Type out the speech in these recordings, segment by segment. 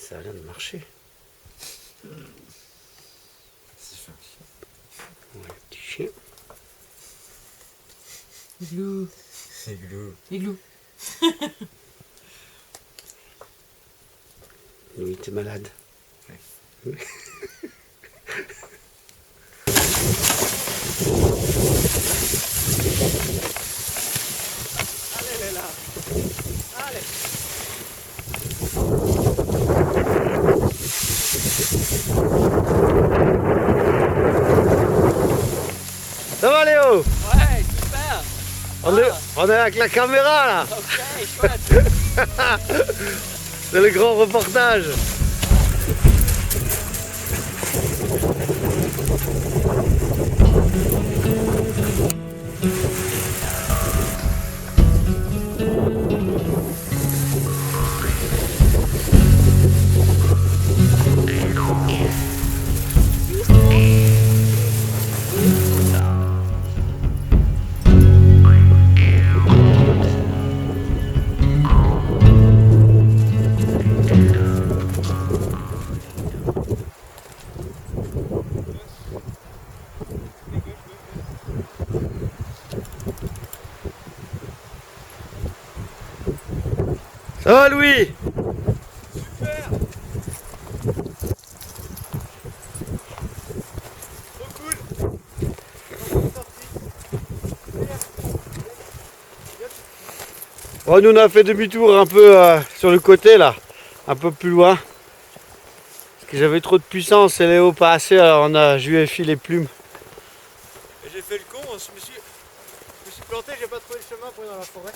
Ça a l'air de marcher. C'est fait un chien. Ouais, petit chien. Igloo. Igloo. Igloo. Louis, t'es malade. Ouais. Allez, elle est là. Allez. Ça va Léo? Ouais, super. On est avec la caméra là. Ok, chouette. C'est le grand reportage. Ça va Louis? Super. Trop cool. Bon, nous on a fait demi-tour un peu sur le côté là, un peu plus loin. Parce que j'avais trop de puissance et Léo pas assez, alors je lui ai filé les plumes. Et j'ai fait le con, je me suis planté, j'ai pas trouvé le chemin pour aller dans la forêt.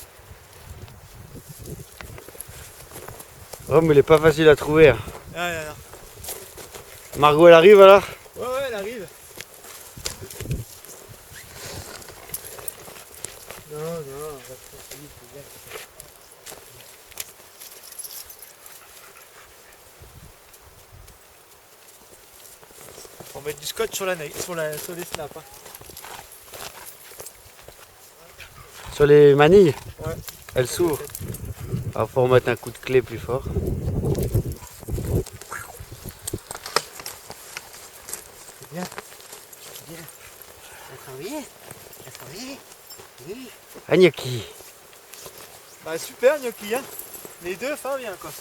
Oh mais il est pas facile à trouver. Hein. Ah, non. Margot elle arrive alors? Ouais, elle arrive. Non, on va trop vite, c'est bien. On va mettre du scotch sur les snaps. Hein. Sur les manilles? Ouais. Elle s'ouvre. Alors faut remettre un coup de clé plus fort. C'est bien. C'est bien. T'as travaillé? Oui. Ah gnocchi. Bah super gnocchi, hein. Les deux fin bien quoi.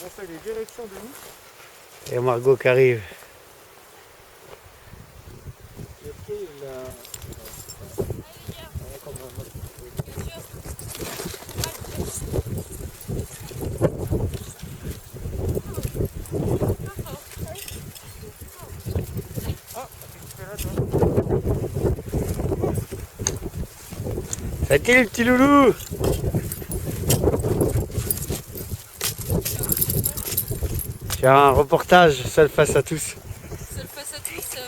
On a fait les directions de nous. Et Margot qui arrive. Gnocchi, il a... Ça a été le petit loulou? J'ai un reportage seul face à tous. Seul face à tous,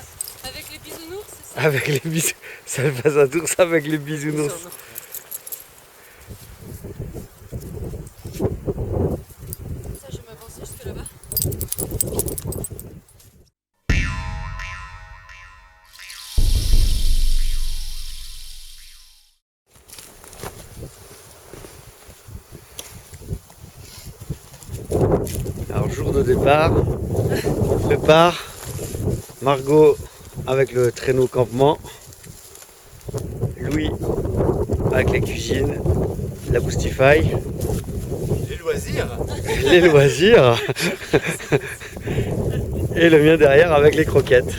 avec les bisounours, c'est ça? Avec les bisous. Seul face à tous avec les bisounours. Ça, je vais m'avancer jusque là-bas. Alors jour de départ, on prépare. Margot avec le traîneau campement. Louis avec les cuisines, la Boostify, Les loisirs. les loisirs. Et le mien derrière avec les croquettes.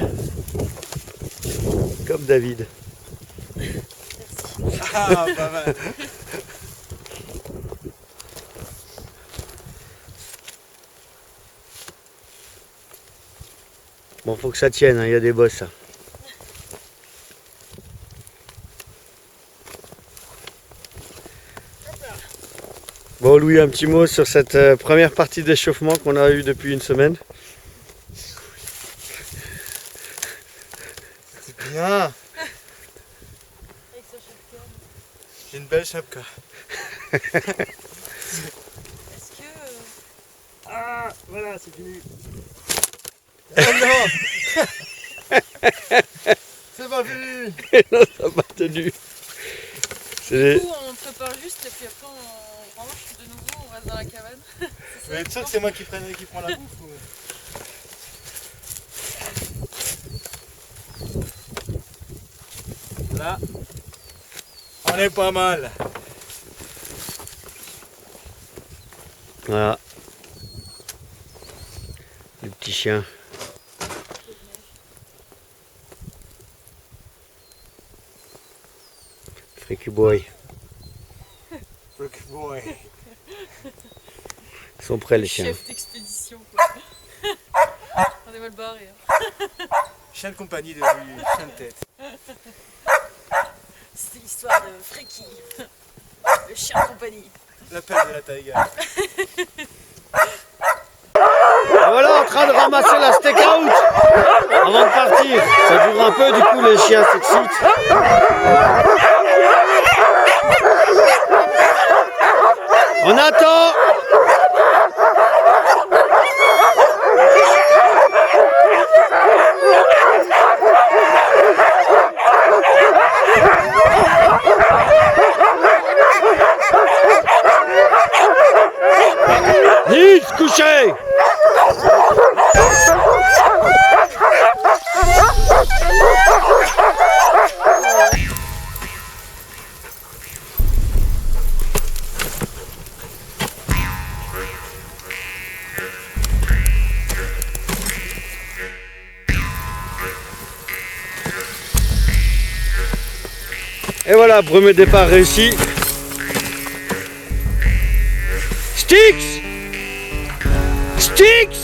Comme David. Ah, pas mal. Bon, faut que ça tienne, hein, y a des bosses. Bon Louis, un petit mot sur cette première partie d'échauffement qu'on a eue depuis une semaine. C'est bien. Avec sa chapka. J'ai une belle chapka. Est-ce que... Ah, voilà, c'est fini. Ah non. C'est pas fini. Non, ça n'a pas tenu. Du coup, on prépare juste et puis après on branche, de nouveau, on reste dans la cabane. Vous êtes sûr que c'est moi qui prends la bouffe ou... Là, on est pas mal. Voilà. Le petit chien. Freaky boy. Freaky boy. Ils sont prêts les chiens. Chef d'expédition, quoi. On est mal barré. Hein. Chien de compagnie de lui, chien de tête. C'était l'histoire de Freaky, le chien de compagnie. L'appel de la taïga. Voilà, en train de ramasser la steak out avant de partir. Ça dure un peu, du coup les chiens s'excitent. On attend. Nils, couché. Et voilà, premier départ réussi. Sticks! Sticks!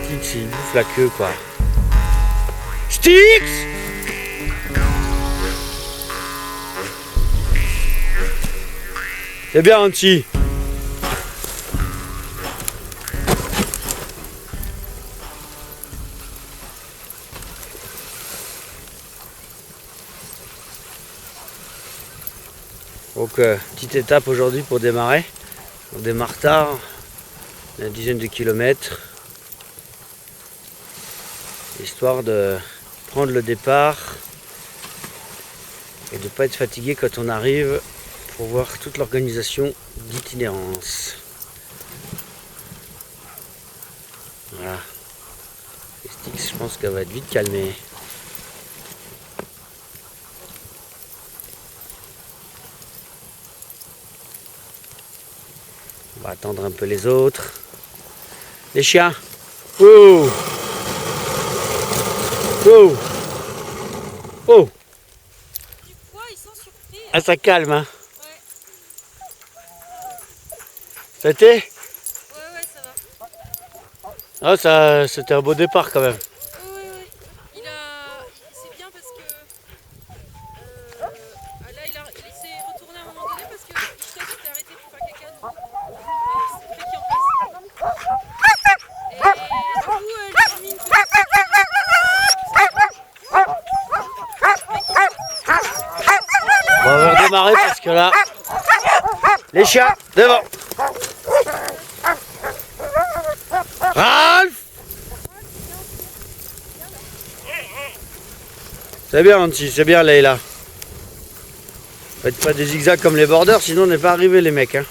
Sticks, il bouffe la queue quoi. Sticks! C'est bien, Anti. Donc petite étape aujourd'hui pour démarrer. On démarre tard, une dizaine de kilomètres, histoire de prendre le départ et de ne pas être fatigué quand on arrive pour voir toute l'organisation d'itinérance. Voilà. Les sticks, je pense qu'elle va être vite calmée. On va attendre un peu les autres. Les chiens. Oh. Oh. Oh. Du poids, ils sont surpris. Ah, ça calme, hein. Ouais. Ça a été? Ouais, ça va. Ah, ça, c'était un beau départ quand même. Ouais. C'est bien parce que là, il s'est retourné à un moment donné parce que Christophe s'était arrêté pour faire caca. C'est fait qui en place. Et du coup, lui a mis une petite... Bon, on va redémarrer parce que là, les chiens devant. Ralph! C'est bien, Anti, c'est bien, Leïla. Faites pas des zigzags comme les bordeurs, sinon on n'est pas arrivé, les mecs. Hein.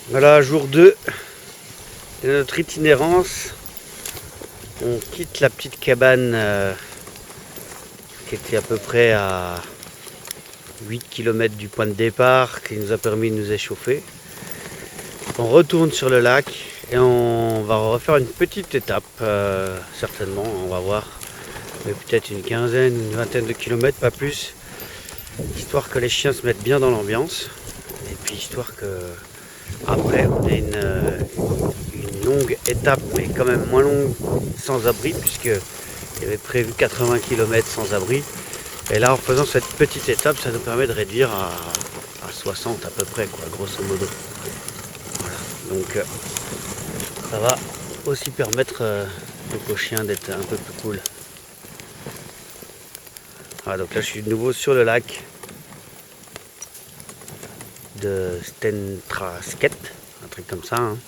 Voilà, jour 2 de notre itinérance. On quitte la petite cabane qui était à peu près à 8 km du point de départ, qui nous a permis de nous échauffer. On retourne sur le lac et on va refaire une petite étape, certainement, on va voir, mais peut-être une quinzaine, une vingtaine de kilomètres, pas plus, histoire que les chiens se mettent bien dans l'ambiance, et puis histoire que après on ait une longue étape, mais quand même moins longue, sans abri, puisque il y avait prévu 80 km sans abri, et là en faisant cette petite étape, ça nous permet de réduire à 60 à peu près, quoi, grosso modo. Donc ça va aussi permettre donc aux chiens d'être un peu plus cool. Voilà, donc là je suis de nouveau sur le lac de Stentrasket, un truc comme ça. Hein.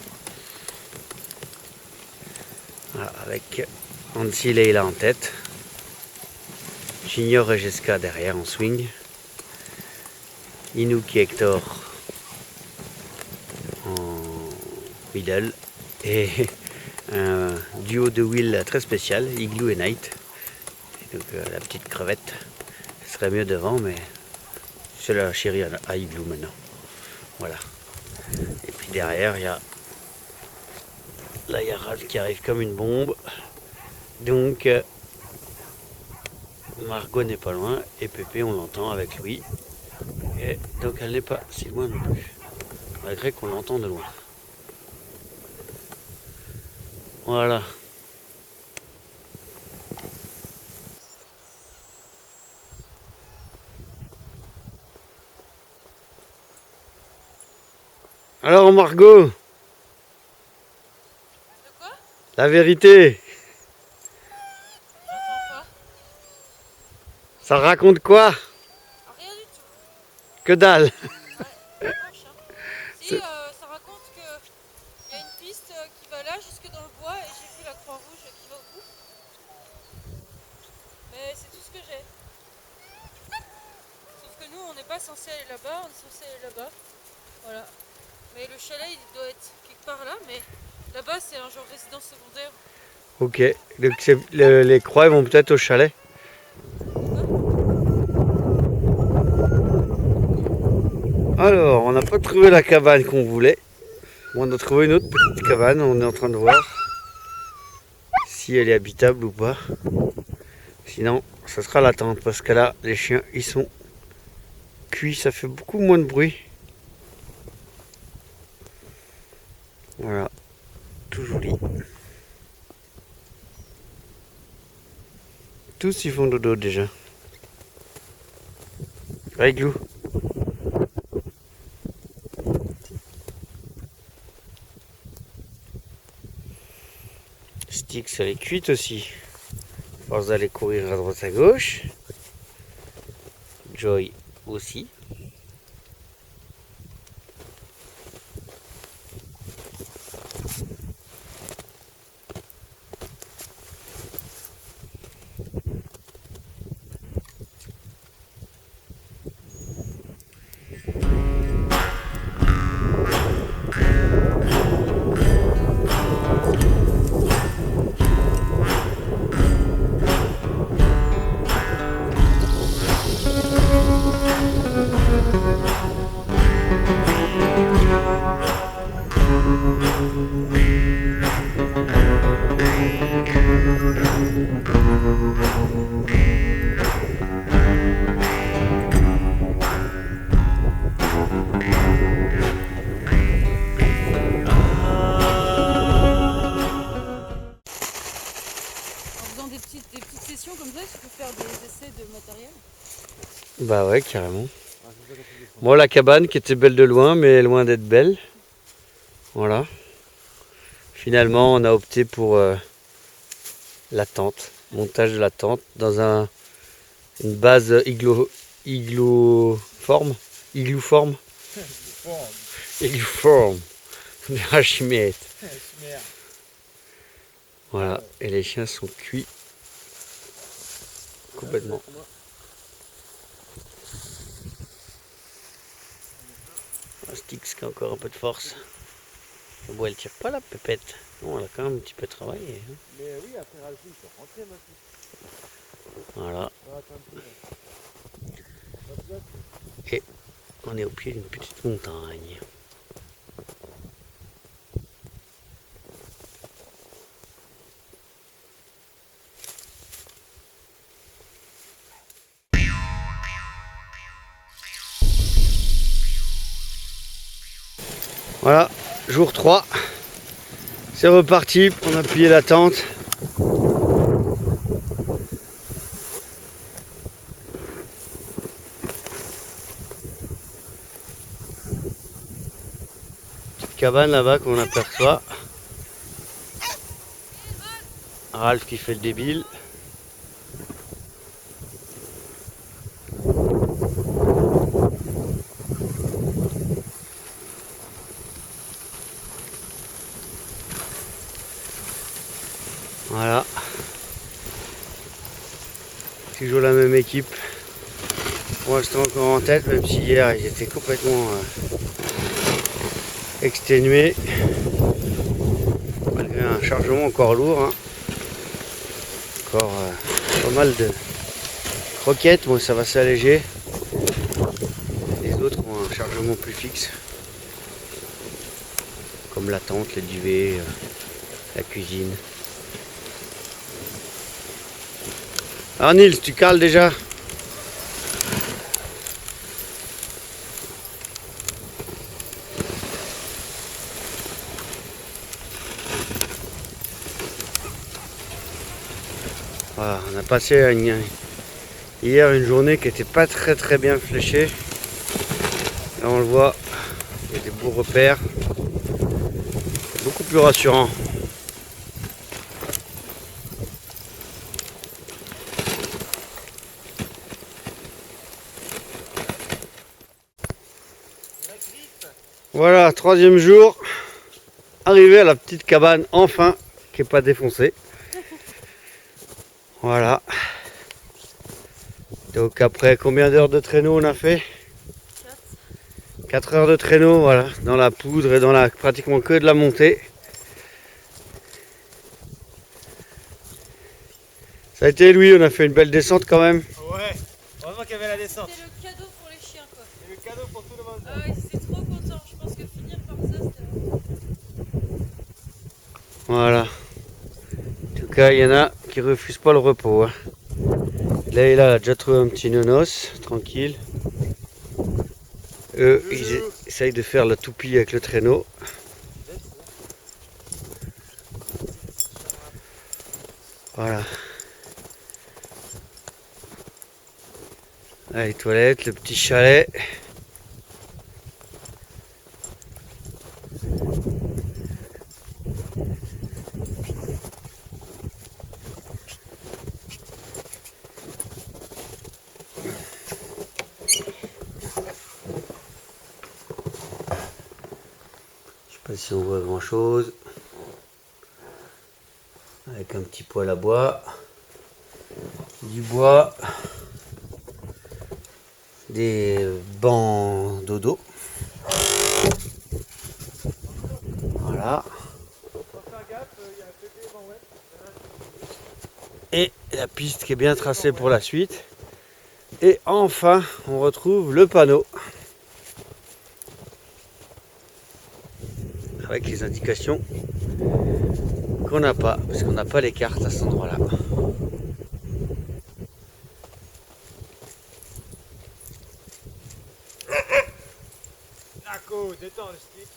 Voilà, avec Annecy Leila en tête. Junior et Jessica derrière en swing. Inouk et Hector en middle. Et un duo de wheel très spécial, Igloo et Night. Et donc la petite crevette, ce serait mieux devant, mais c'est la chérie à Igloo maintenant. Voilà. Et puis derrière, il y a Ralph qui arrive comme une bombe. Donc Margot n'est pas loin et Pépé on l'entend avec lui. Et donc elle n'est pas si loin non plus, malgré qu'on l'entend de loin. Voilà. Alors Margot, De quoi? la vérité, J'entends pas. ça raconte quoi? Rien du tout. Que dalle. Moche, hein. Si, ça raconte qu'il y a une piste qui va là jusque dans le bois et j'ai vu la croix rouge qui va au bout. Mais c'est tout ce que j'ai. Sauf que nous on n'est pas censé aller là-bas, on est censé aller là-bas. Voilà. Mais le chalet il doit être quelque part là, mais là-bas c'est un genre résidence secondaire. Ok, donc les croix vont peut-être au chalet. Alors, on n'a pas trouvé la cabane qu'on voulait. Bon, on a trouvé une autre petite cabane, on est en train de voir si elle est habitable ou pas. Sinon, ça sera la tente parce que là, les chiens, ils sont cuits, ça fait beaucoup moins de bruit. Voilà, tout joli. Tous ils font dodo déjà. Igloo. Styx elle est cuite aussi. Force d'aller courir à droite à gauche. Joy aussi. Des petites sessions comme ça, tu peux faire des essais de matériel. Bah ouais, carrément. Moi, la cabane qui était belle de loin, mais loin d'être belle. Voilà. Finalement, on a opté pour la tente, montage de la tente dans une base iglooforme. Iglooforme. De Archimède. Voilà, et les chiens sont cuits complètement. Un Styx qui a encore un peu de force. Bon, elle tire pas la pépette. Non, elle a quand même un petit peu travaillé. Hein. Mais oui, après Ralph, il faut rentrer maintenant. Voilà. Et on est au pied d'une petite montagne. Voilà, jour 3. C'est reparti, on a plié la tente. Petite cabane là-bas qu'on aperçoit. Ralph qui fait le débile. Voilà. Toujours la même équipe. Pour l'instant encore en tête, même si hier ils étaient complètement exténués. Malgré un chargement encore lourd. Hein. Encore pas mal de croquettes, moi ça va s'alléger. Les autres ont un chargement plus fixe. Comme la tente, le duvet, la cuisine. Alors Nils, tu cales déjà? Voilà, on a passé hier une journée qui n'était pas très bien fléchée. Là on le voit, il y a des beaux repères. Beaucoup plus rassurant. Voilà, troisième jour. Arrivé à la petite cabane, enfin, qui n'est pas défoncée. Voilà. Donc après, combien d'heures de traîneau on a fait? 4 heures de traîneau, voilà, dans la poudre et dans la pratiquement que de la montée. Ça a été, Louis, on a fait une belle descente quand même. Ouais, heureusement qu'il y avait la descente. C'était le cadeau pour les chiens, quoi. C'est le cadeau pour tout le monde. Ah ouais, ils étaient trop contents. Je pense que finir comme ça, c'était... Voilà. En tout cas, il y en a qui refusent pas le repos. Hein. Là, il a déjà trouvé un petit nonos, tranquille. Eux, ils essayent de faire la toupie avec le traîneau. Voilà. Là, les toilettes, le petit chalet. Je sais pas si on voit grand chose. Avec un petit poêle à bois. Du bois. Des bancs dodo. Voilà. Et la piste qui est bien tracée pour la suite. Et enfin, on retrouve le panneau. Avec les indications qu'on n'a pas, parce qu'on n'a pas les cartes à cet endroit-là. Naco, détends le stick.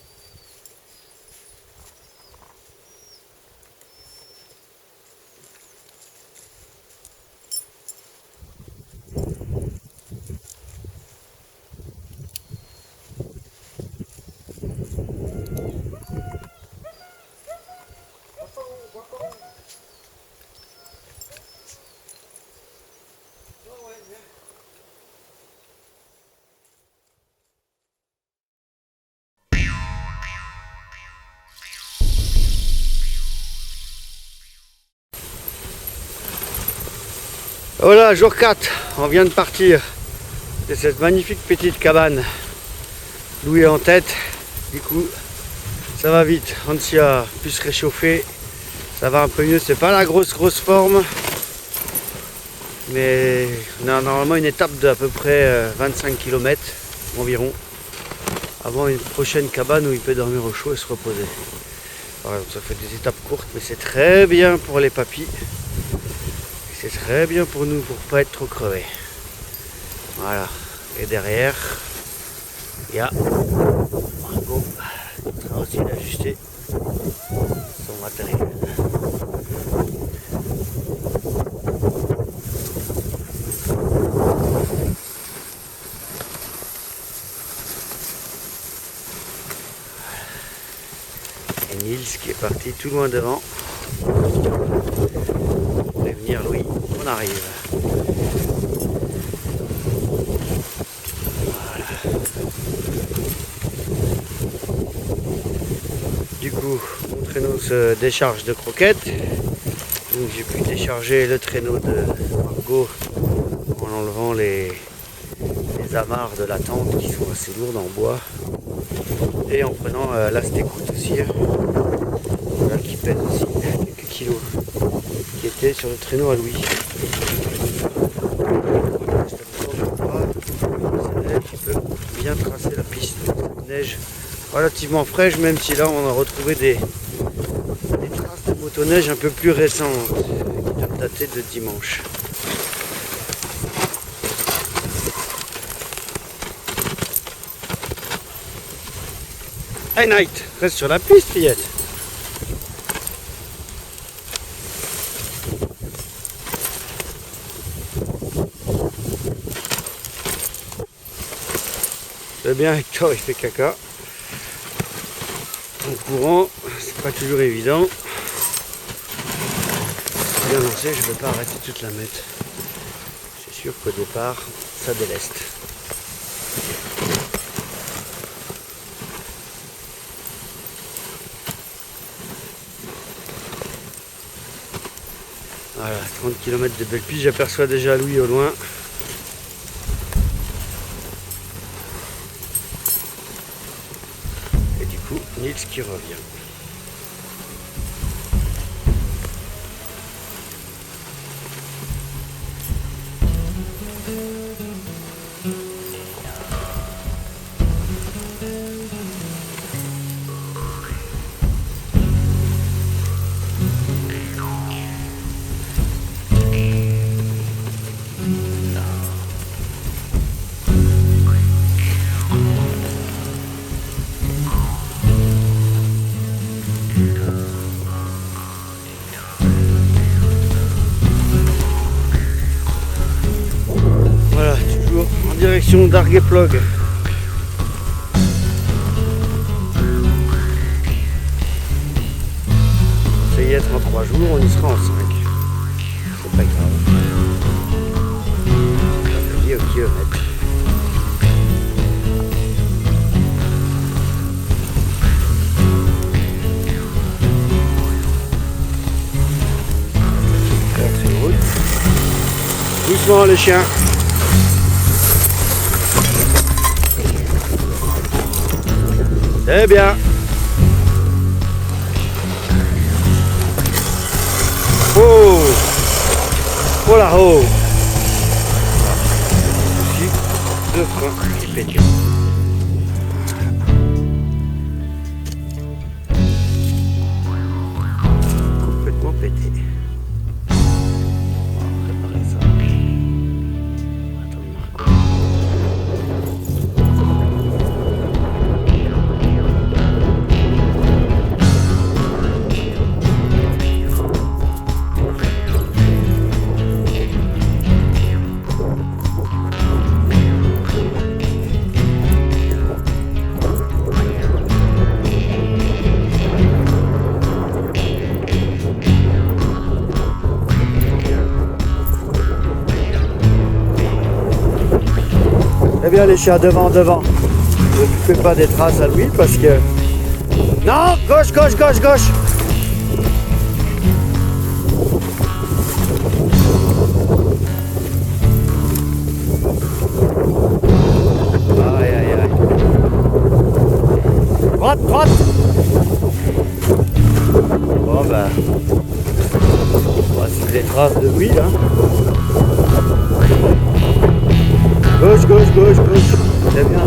Voilà, jour 4, on vient de partir de cette magnifique petite cabane. Louis est en tête, du coup ça va vite. Hansi a pu se réchauffer, ça va un peu mieux, c'est pas la grosse forme, mais on a normalement une étape d'à peu près 25 km environ, avant une prochaine cabane où il peut dormir au chaud et se reposer. Alors, ça fait des étapes courtes, mais c'est très bien pour les papis. C'est très bien pour nous, pour pas être trop crevés. Voilà. Et derrière, il y a Margot qui sera aussi d'ajuster son matériel. Et Nils qui est parti tout loin devant. Prévenir Louis, on arrive. Voilà. Du coup, mon traîneau se décharge de croquettes. Donc j'ai pu décharger le traîneau de Margot en enlevant les amarres de la tente qui sont assez lourdes en bois. Et en prenant l'astécoute aussi, voilà, qui pèse aussi quelques kilos, qui était sur le traîneau à Louis. Qui peut bien tracer la piste. Neige relativement fraîche, même si là on a retrouvé des traces de motoneige un peu plus récentes, qui doivent dater de dimanche. Hey Night, reste sur la piste, fillette. C'est bien, Hector il fait caca. En courant, c'est pas toujours évident. Bien lancé, je ne vais pas arrêter toute la mètre. C'est sûr qu'au départ, ça déleste. Voilà, 30 km de belle piste, j'aperçois déjà Louis au loin. Et du coup, Nils qui revient. Direction d'Argueplogue. On sait y être en 3 jours, on y sera en 5. C'est pas grave. On dit au kilomètre. Doucement les chiens. Eh bien. Oh. Oh là oh. Ici, 2 freins qui pètent. Complètement pété. On va préparer ça. Eh bien les chiens devant. Ne fais pas des traces à lui parce que... Non, gauche. Aïe. Droite. Bon ben... On va suivre les traces de Louis là. Gauche. C'est bien là.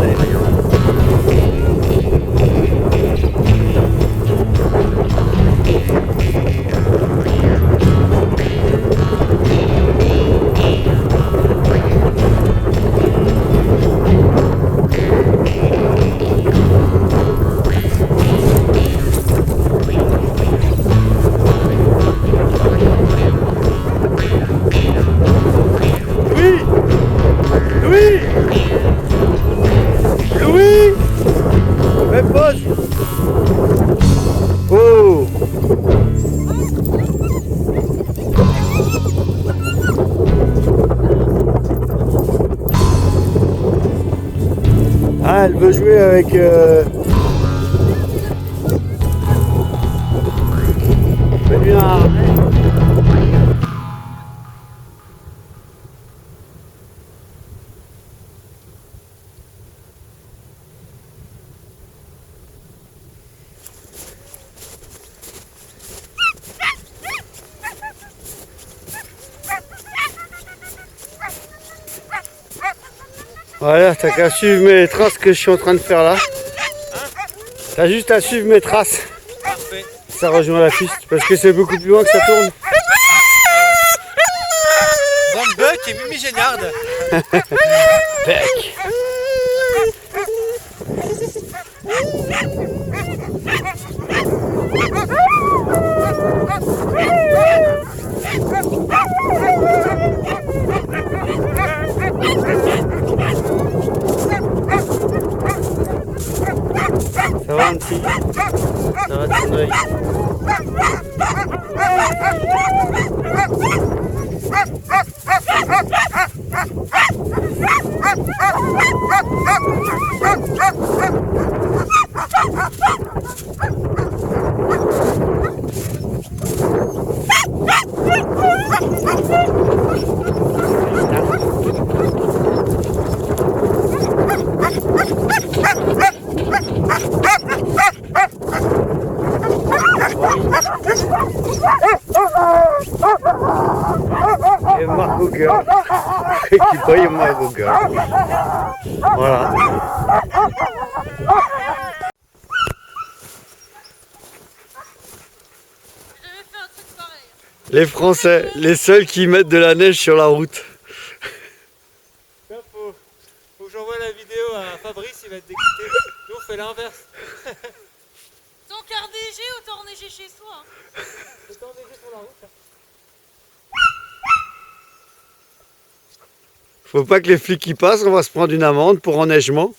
Louis, fais pause. Oh. Ah, elle veut jouer avec... Fais-lui un arrêt. Voilà, t'as qu'à suivre mes traces que je suis en train de faire là. T'as juste à suivre mes traces. Parfait. Ça rejoint la piste parce que c'est beaucoup plus loin que ça tourne. Van Buck et Mimi Géniard. Bec. Ça va un petit? Ça va ton œil? Et Margot Girl. Et qui paye Margot Girl. Voilà. J'avais fait un truc pareil. Les Français, les seuls qui mettent de la neige sur la route. Faut que j'envoie la vidéo à Fabrice, il va être dégoûté. Nous on fait l'inverse. Tant qu'à neiger, autant neiger chez soi. Autant neiger sur la route. Faut pas que les flics y passent, on va se prendre une amende pour enneigement.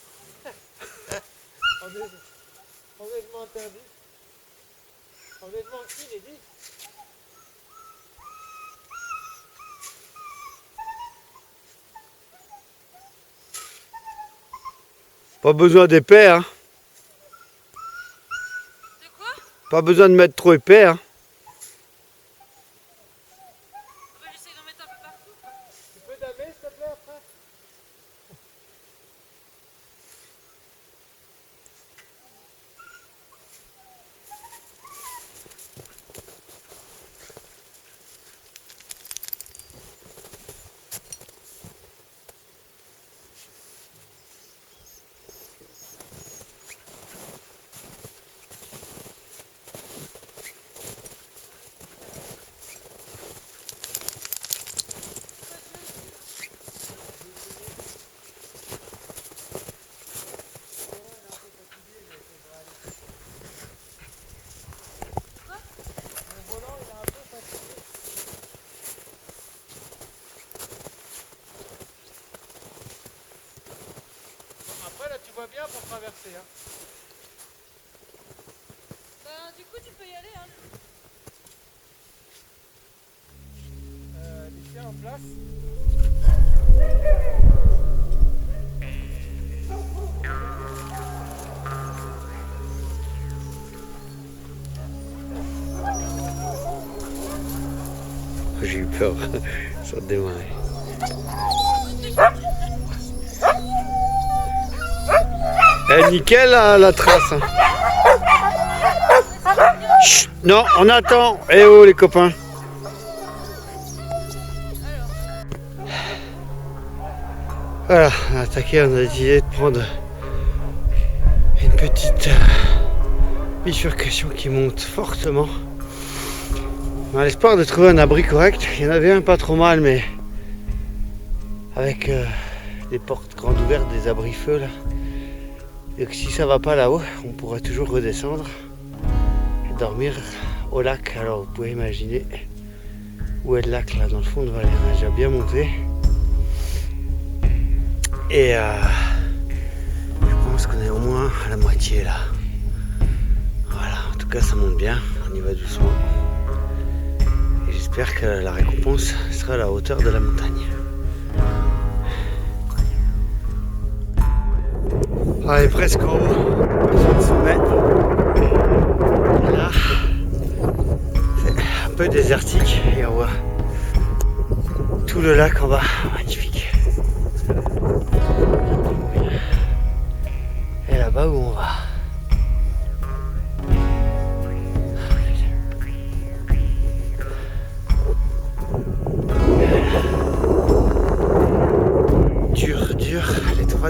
Enlèvement interdit. Enlèvement inédit. Pas besoin d'épais, hein. De quoi? Pas besoin de mettre trop épais, hein. Bah, j'essaie d'en mettre un peu partout. Tu peux damer s'il te plaît après? Après là tu vois bien pour traverser. Hein. Bah, du coup, tu peux y aller. Hein. Les chiens en place. J'ai eu peur, ça démarrait. Eh, nickel la trace. Hein. Chut, non, on attend. Eh oh les copains. Voilà, on a attaqué, on a décidé de prendre une petite bifurcation qui monte fortement. Dans l'espoir de trouver un abri correct. Il y en avait un pas trop mal, mais avec des portes grandes ouvertes, des abris feux là. Et que si ça va pas là-haut, on pourra toujours redescendre et dormir au lac. Alors vous pouvez imaginer où est le lac là dans le fond de vallée. On a déjà bien monté. Et je pense qu'on est au moins à la moitié là. Voilà, en tout cas ça monte bien, on y va doucement. Et j'espère que la récompense sera à la hauteur de la montagne. Allez, presque en haut, sur le sommet. Et là, c'est un peu désertique et on voit tout le lac en bas, magnifique. Et là-bas où on va. Dur, les trois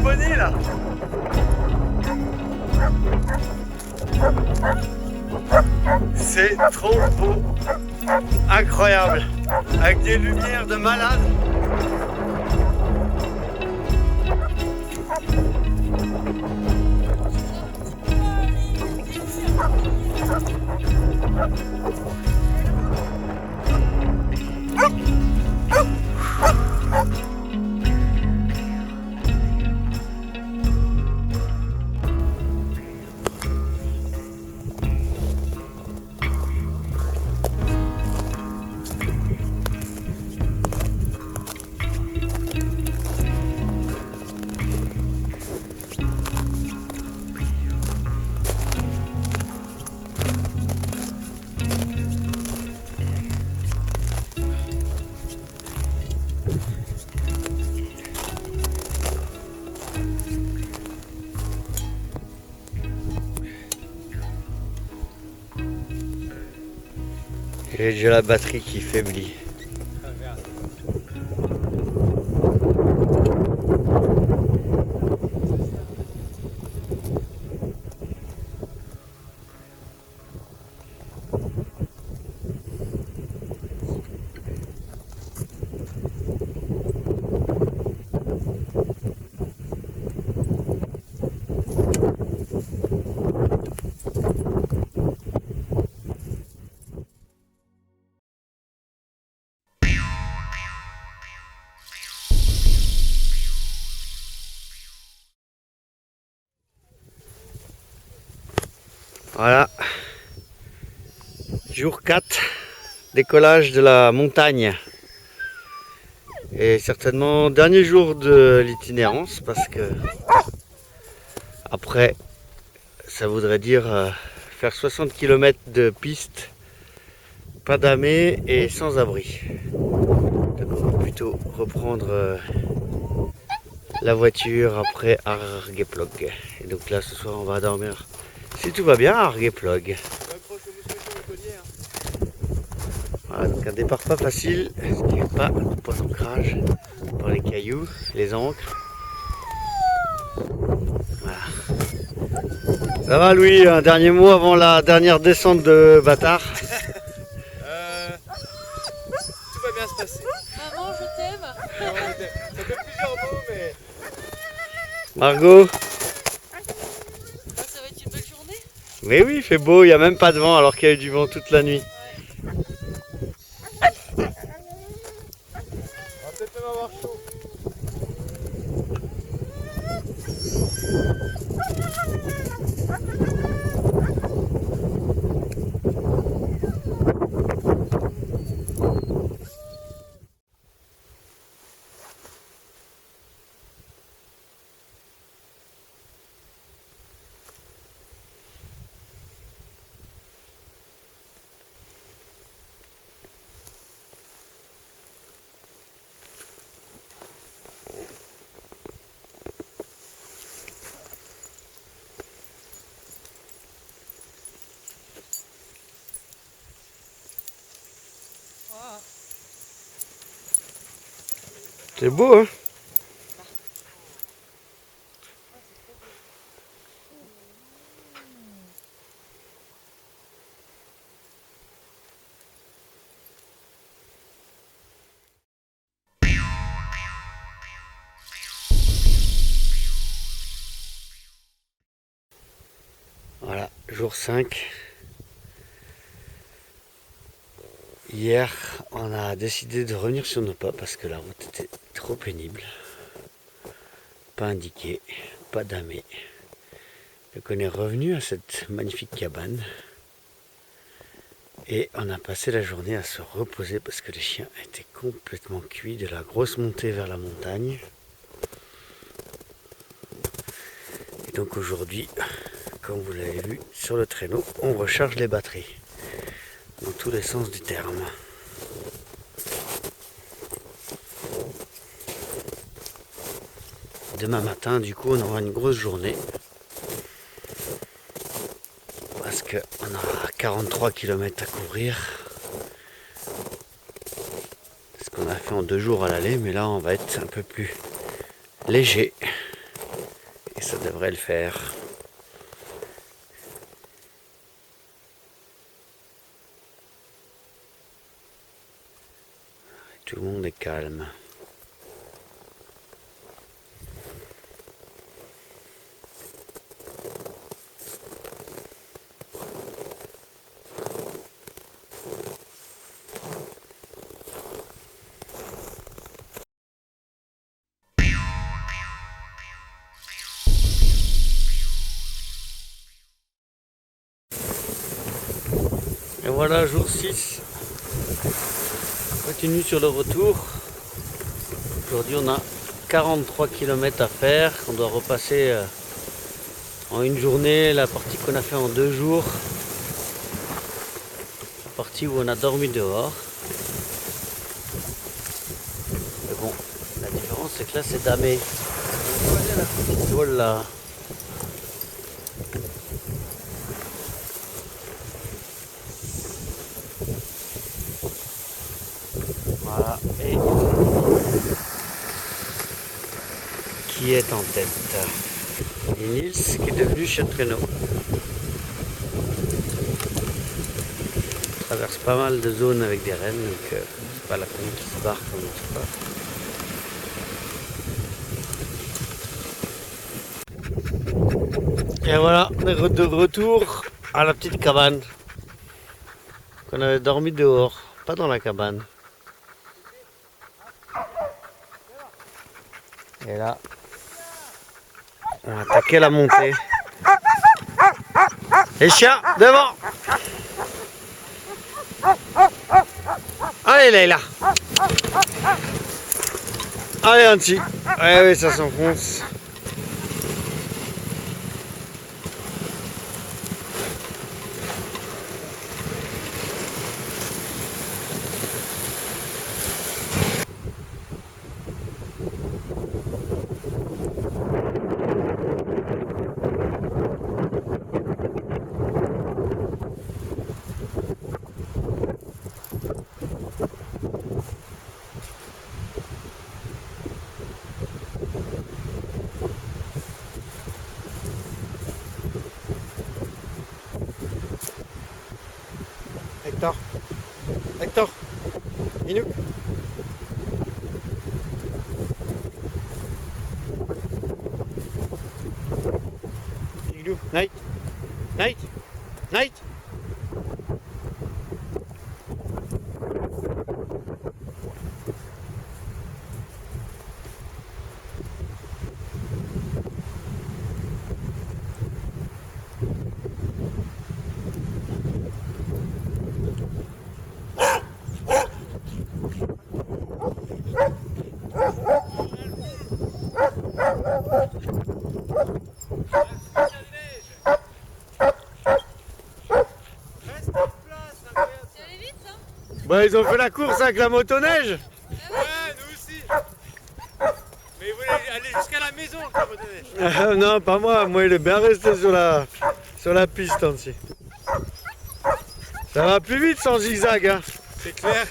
bonnet là. C'est trop beau. Incroyable. Avec des lumières de malade. J'ai déjà la batterie qui faiblit. Voilà, jour 4, décollage de la montagne. Et certainement dernier jour de l'itinérance parce que après ça voudrait dire faire 60 km de piste, pas damé et sans abri. Donc on va plutôt reprendre la voiture après Argueplog. Et donc là ce soir on va dormir, si tout va bien, à Argueplog. Voilà, donc un départ pas facile, ce qui n'est pas le point d'ancrage par les cailloux, les ancres. Voilà. Ça va Louis, un dernier mot avant la dernière descente de Bâtard? Tout va bien se passer. Maman, je t'aime. Ça fait plusieurs mots, mais... Margot? Ça va être une belle journée. Mais oui, il fait beau, il n'y a même pas de vent alors qu'il y a eu du vent toute la nuit. On va peut-être même avoir chaud. C'est beau, hein? Voilà, jour 5. Hier, on a décidé de revenir sur nos pas parce que la route était trop pénible. Pas indiqué, pas damé. Donc on est revenu à cette magnifique cabane. Et on a passé la journée à se reposer parce que les chiens étaient complètement cuits de la grosse montée vers la montagne. Et donc aujourd'hui, comme vous l'avez vu sur le traîneau, on recharge les batteries. Dans tous les sens du terme. Demain matin, du coup, on aura une grosse journée. Parce qu'on aura 43 km à couvrir. Ce qu'on a fait en 2 jours à l'aller, mais là, on va être un peu plus léger. ça devrait le faire. Tout le monde est calme. Et voilà, jour 6. On continue sur le retour. Aujourd'hui, on a 43 km à faire. On doit repasser en une journée la partie qu'on a fait en 2 jours. La partie où on a dormi dehors. Mais bon, la différence c'est que là c'est damé. Voilà. Voilà, et qui est en tête? Et Nils qui est devenu Châtelain. On traverse pas mal de zones avec des rennes, donc c'est pas la peine qui se barre comme ça. Et voilà, on est de retour à la petite cabane qu'on avait dormi dehors, pas dans la cabane. Et là, on a attaqué la montée. Les chiens, devant! Allez Leïla! Allez Anti! Ouais, oui, ça s'enfonce. Hector, Hector, Minou. Igloo, Night, Night, Night. Bah, ils ont fait la course avec la motoneige. Ouais, nous aussi. Mais ils voulaient aller jusqu'à la maison, la motoneige. Non, pas moi. Moi, il est bien resté sur la piste aussi. Ça va plus vite sans zigzag, hein. C'est clair.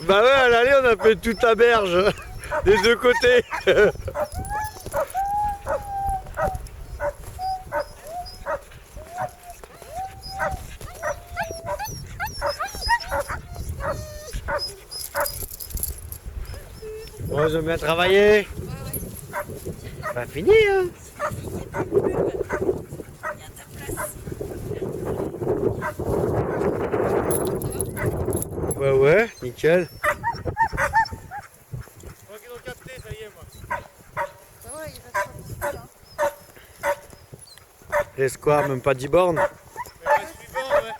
Bah ouais, à l'aller, on a fait toute la berge des deux côtés. Bon, ils ont bien travaillé. Pas fini, hein. Ouais, ouais, nickel. Je crois qu'ils ont capté, ça y est, moi. Reste quoi, même pas 10 bornes? Mais le suivant, ouais.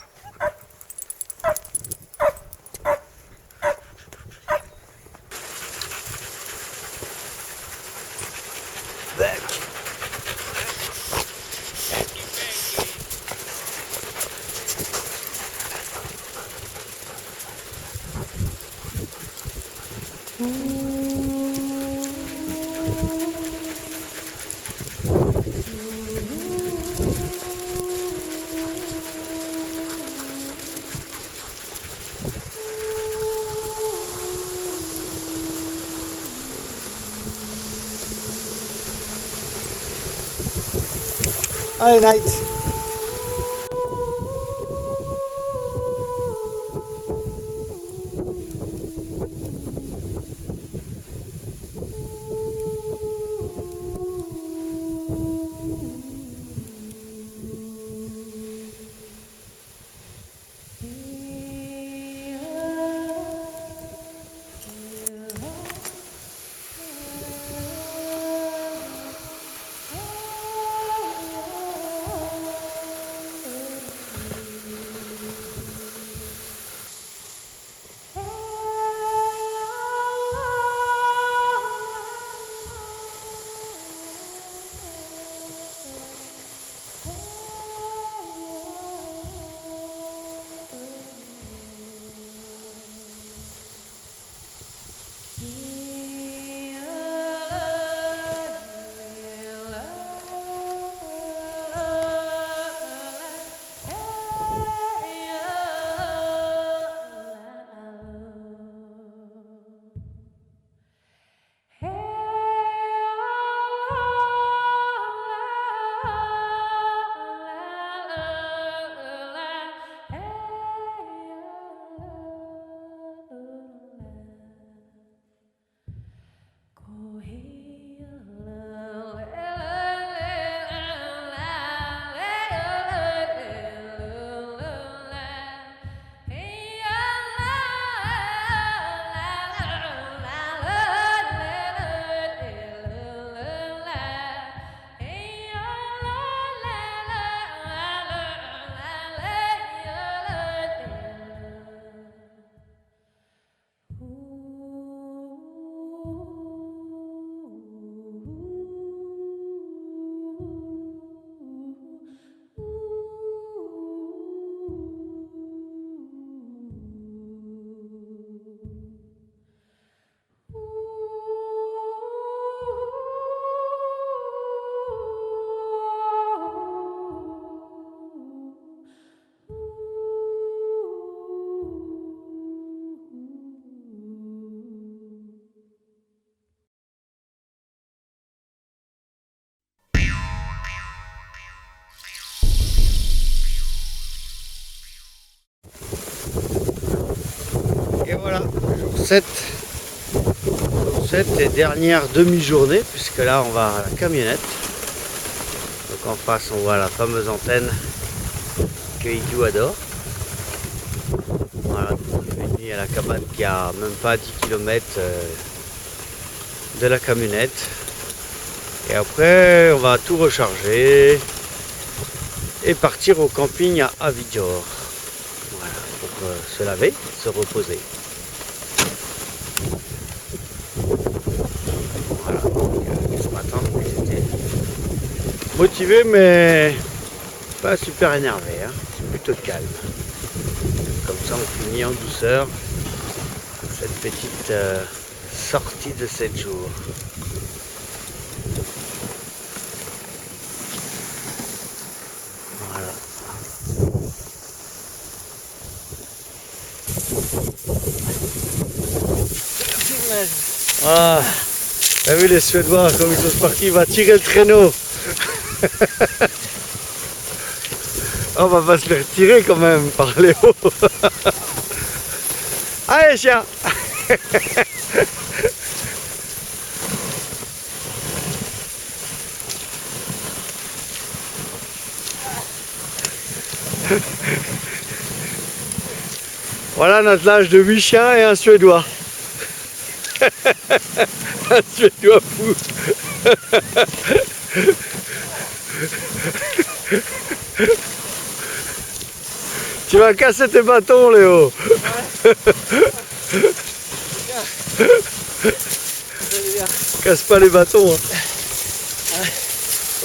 Allez, night. Et voilà, jour 7. Jour 7 et dernière demi-journée, puisque là on va à la camionnette. Donc en face on voit la fameuse antenne que Igou adore. Voilà, on est venu à la cabane qui a même pas 10 km de la camionnette. Et après on va tout recharger et partir au camping à Avidjor. Voilà, pour se laver, se reposer. Voilà, donc ce matin j'étais motivé mais pas super énervé, hein. C'est plutôt calme. Comme ça on finit en douceur cette petite sortie de 7 jours. Voilà. Ah, t'as vu les Suédois comme ils sont partis, il va tirer le traîneau. On va pas se les retirer quand même par les hauts. Allez chien. Voilà notre lâche de 8 chiens et un Suédois. Un Suédois fou. Tu vas casser tes bâtons, Léo. Casse pas les bâtons. Hein.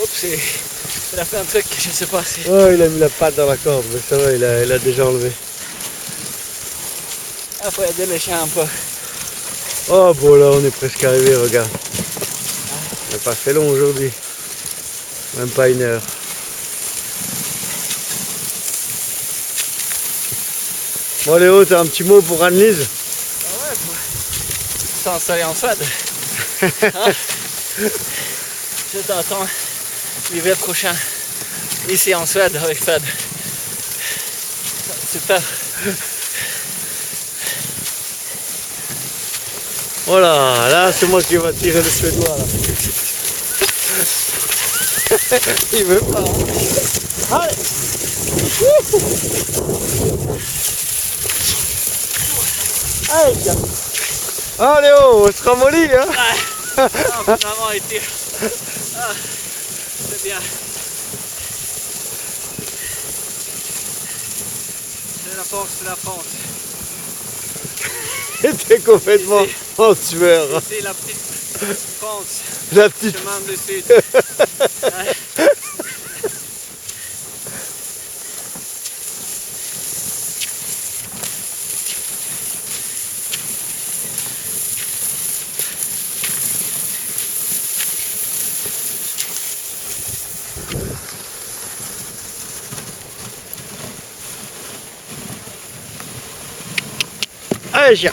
Oups, il a fait un truc, je sais pas si. Oh, il a mis la patte dans la corde, mais ça va, il a déjà enlevé. Il faut aider les chiens un peu. Oh, bon, là, on est presque arrivé, regarde. On n'a pas fait long aujourd'hui. Même pas 1 heure. Bon, Léo, t'as un petit mot pour Anne-Lise? Ah ouais, faut s'installer en Suède. Hein? Je t'attends l'hiver prochain ici en Suède avec Fred. Super. Voilà, là c'est moi qui vais tirer le suédois là. Il veut pas. Allez. Allez, tiens. Allez, oh, on se ramollit, hein. Ah, finalement, il tire. Ah, c'est bien. C'est la force de la France. T'es complètement en sueur. Ici, la petite France. La petite. Chemin du Sud. Ouais. Allez, chien.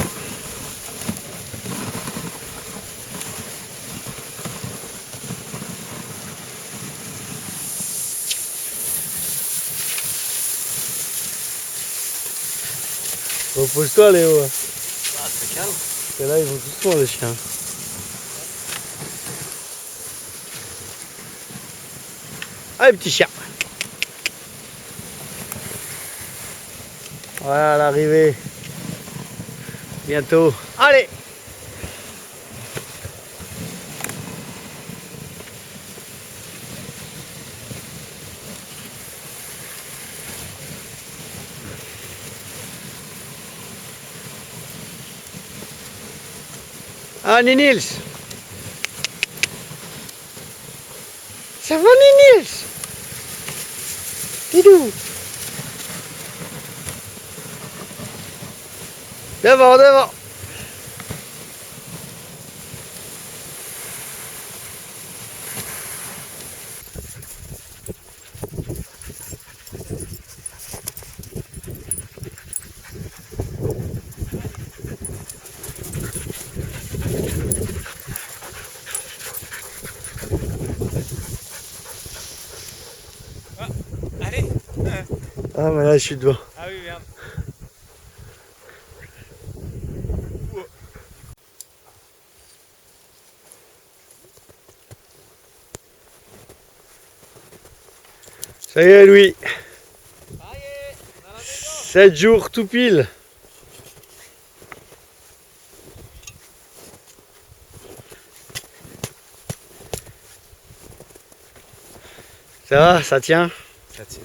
Repose-toi, Léo. Ah, c'est calme. Parce que là, ils vont doucement, les chiens. Allez, petit chien. Voilà l'arrivée. Bientôt. Allez. Ah, Nils. Ça va, Nils? Tidou. Devant, devant. Allez. Ah, mais là, je suis devant. Ah oui, merde. Ça y est, Louis. Ça y est, dans la maison. 7 jours tout pile. Ça va, ça tient? Ça tient.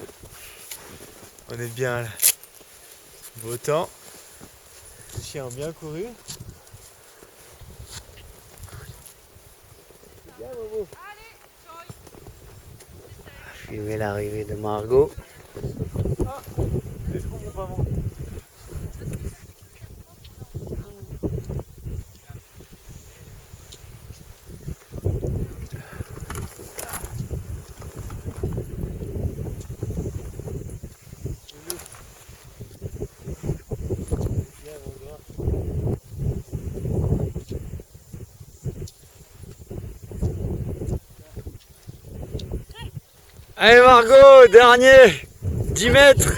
On est bien là. Beau temps. Les chiens ont bien couru. Filmer l'arrivée de Margot. Je comprends pas moi. Allez Margot, dernier 10 mètres.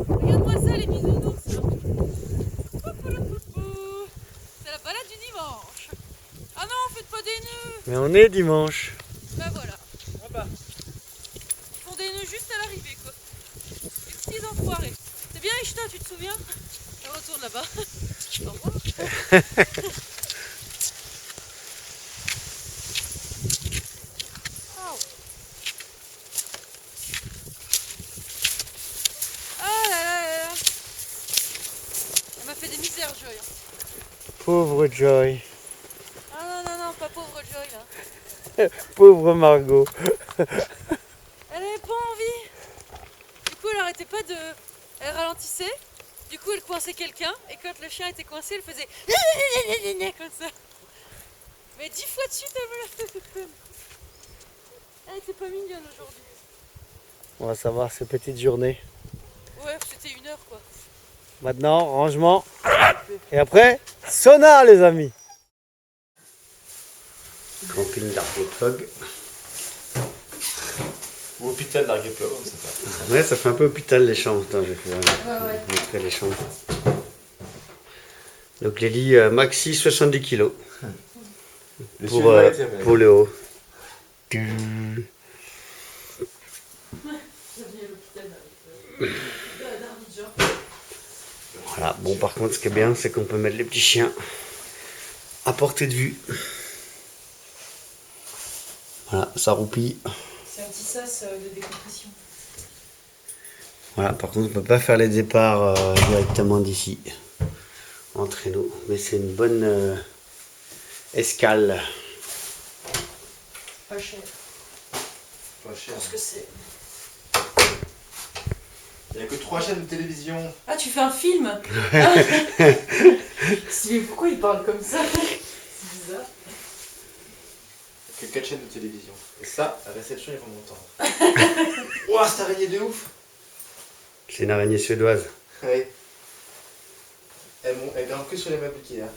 Regarde-moi ça, les bisounours. C'est la balade du dimanche. Ah non, faites pas des nœuds. Mais on est dimanche. Ben voilà. Ils font des nœuds juste à l'arrivée, quoi. Les petits enfoirés. C'est bien, Ishta, tu te souviens? On retourne là-bas. Au revoir. Oh. Ah là là là là. Elle m'a fait des misères, Joy. Pauvre Joy. Ah non, non, non, pas pauvre Joy là. Pauvre Margot. Elle avait pas envie. Du coup, elle arrêtait pas de. Elle ralentissait. Du coup, elle coinçait quelqu'un. Et quand le chien était coincé, elle faisait. Comme ça. Mais 10 fois de suite, elle me l'a fait cette conne. Elle était pas mignonne aujourd'hui. On va savoir ces petites journées. Ouais, c'était 1 heure quoi. Maintenant, rangement. Et après, sonar les amis. Camping d'Argotog. Ou hôpital d'Arguepeur, comme ça fait. Ouais, ça fait un peu hôpital les chambres. Attends, je vais faire Ouais. montrer les chambres. Donc les lits maxi 70 kg Le pour, suédois était avec. pour le haut. Voilà, bon par contre ce qui est bien c'est qu'on peut mettre les petits chiens à portée de vue. Voilà, ça roupille. C'est un petit sas de décompression. Voilà, par contre on peut pas faire les départs directement d'ici en traîneau, mais c'est une bonne escale. Pas cher. Pas cher. Parce que c'est. Il n'y a que 3 chaînes de télévision. Ah, tu fais un film. Mais pourquoi il parle comme ça? C'est bizarre. Il n'y a que 4 chaînes de télévision. Et ça, la réception, ils vont m'entendre. Ouah, cette araignée de ouf. C'est une araignée suédoise. Oui. Elle grimpe que sur les meubles Ikea.